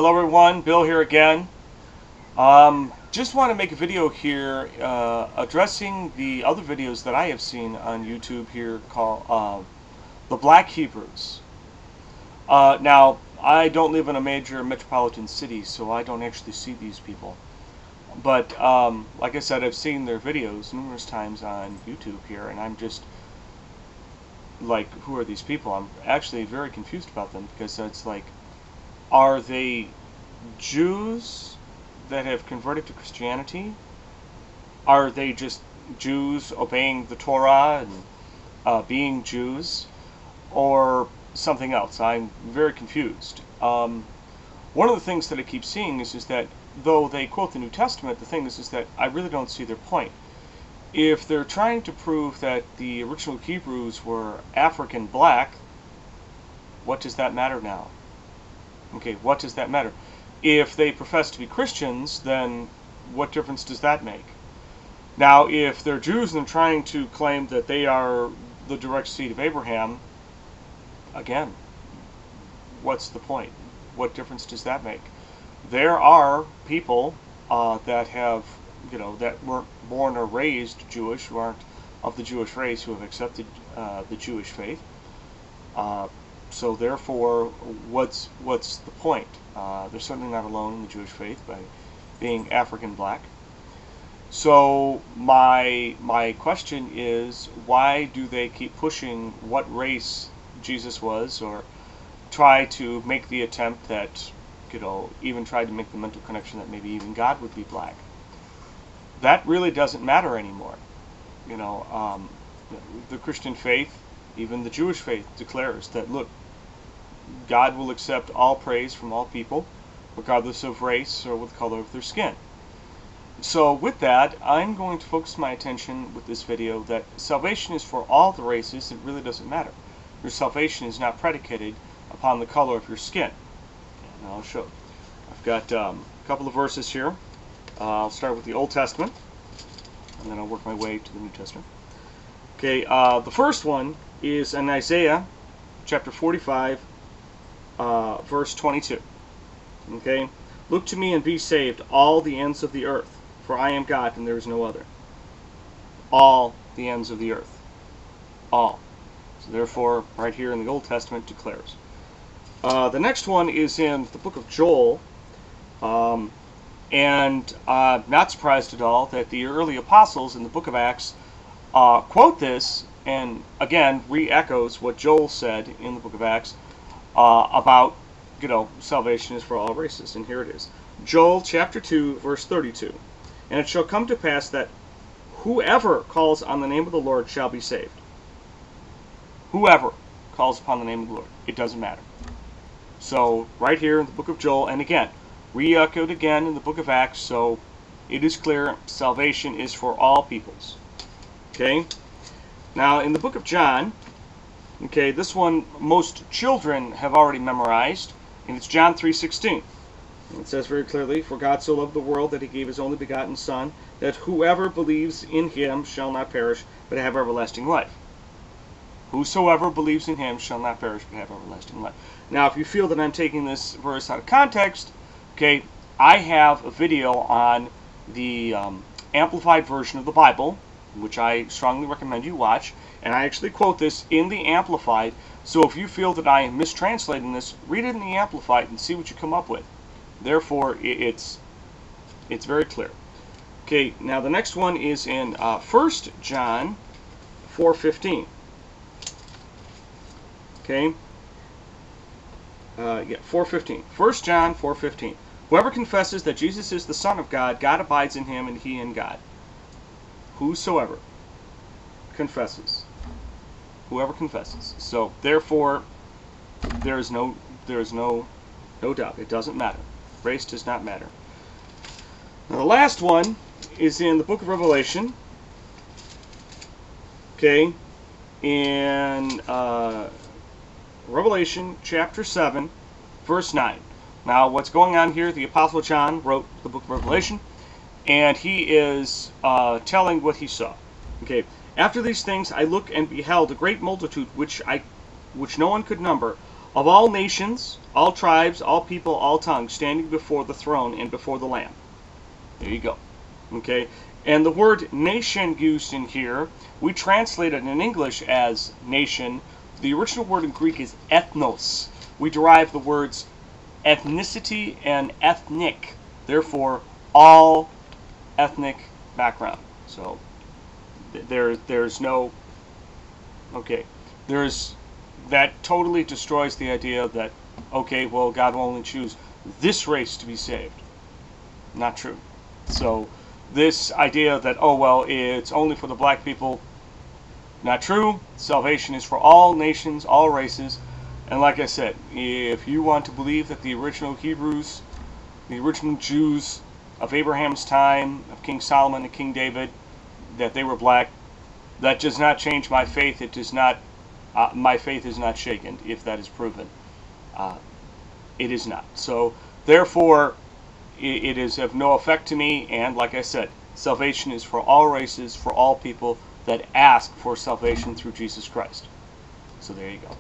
Hello everyone, Bill here again. Just want to make a video here addressing the other videos that I have seen on YouTube here called The Black Hebrews. Now, I don't live in a major metropolitan city, so I don't actually see these people. But like I said, I've seen their videos numerous times on YouTube here, and I'm just like, who are these people? I'm actually very confused about them, because it's like, are they Jews that have converted to Christianity? Are they just Jews obeying the Torah and being Jews? Or something else? I'm very confused. One of the things that I keep seeing is that though they quote the New Testament, the thing is that I really don't see their point. If they're trying to prove that the original Hebrews were African black, what does that matter now? Okay, what does that matter? If they profess to be Christians, then what difference does that make? Now, if they're Jews and trying to claim that they are the direct seed of Abraham, again, what's the point? What difference does that make? There are people that have, that weren't born or raised Jewish, who aren't of the Jewish race, who have accepted the Jewish faith. So therefore, what's the point? They're certainly not alone in the Jewish faith by being African black. So my question is, why do they keep pushing what race Jesus was, or try to make the attempt that, even try to make the mental connection that maybe even God would be black? That really doesn't matter anymore. The Christian faith, even the Jewish faith, declares that, look, God will accept all praise from all people, regardless of race or what the color of their skin. So with that, I'm going to focus my attention with this video that salvation is for all the races. It really doesn't matter. Your salvation is not predicated upon the color of your skin. And I'll show. I've got a couple of verses here. I'll start with the Old Testament, and then I'll work my way to the New Testament. Okay, the first one is in Isaiah chapter 45, verse 22. Okay, look to me and be saved, all the ends of the earth, for I am God and there is no other. All the ends of the earth. All. So therefore, right here in the Old Testament declares. The next one is in the book of Joel, and not surprised at all that the early apostles in the book of Acts quote this, and again re-echoes what Joel said in the book of Acts about, salvation is for all races. And here it is. Joel chapter 2, verse 32. And it shall come to pass that whoever calls on the name of the Lord shall be saved. Whoever calls upon the name of the Lord. It doesn't matter. So, right here in the book of Joel, and again, re-echoed again in the book of Acts, so it is clear salvation is for all peoples. Okay? Now, in the book of John, okay, this one most children have already memorized, and it's John 3:16. It says very clearly, for God so loved the world that he gave his only begotten Son, that whoever believes in him shall not perish, but have everlasting life. Whosoever believes in him shall not perish, but have everlasting life. Now, if you feel that I'm taking this verse out of context, okay, I have a video on the Amplified version of the Bible, which I strongly recommend you watch, and I actually quote this in the Amplified, so if you feel that I am mistranslating this, read it in the Amplified and see what you come up with. Therefore, it's very clear. Okay, now the next one is in 1 John 4:15. Okay, 4:15. 1 John 4:15. Whoever confesses that Jesus is the Son of God, God abides in him and he in God. Whosoever confesses. Whoever confesses. So therefore, there is no doubt. It doesn't matter. Race does not matter. Now, the last one is in the book of Revelation. Okay, in Revelation chapter 7, verse 9. Now, what's going on here? The Apostle John wrote the book of Revelation, and he is telling what he saw. Okay, after these things I looked and beheld a great multitude which no one could number, of all nations, all tribes, all people, all tongues, standing before the throne and before the Lamb. There you go. Okay? And the word nation used in here, we translate it in English as nation. The original word in Greek is ethnos. We derive the words ethnicity and ethnic. Therefore, all ethnic background. So there's no, okay, that totally destroys the idea that, okay, well, God will only choose this race to be saved. Not true. So this idea that, oh, well, it's only for the black people, not true. Salvation is for all nations, all races. And like I said, if you want to believe that the original Hebrews, the original Jews of Abraham's time, of King Solomon and King David, that they were black, that does not change my faith. It does not, my faith is not shaken if that is proven. It is not. So therefore, it is of no effect to me, and like I said, salvation is for all races, for all people that ask for salvation through Jesus Christ. So there you go.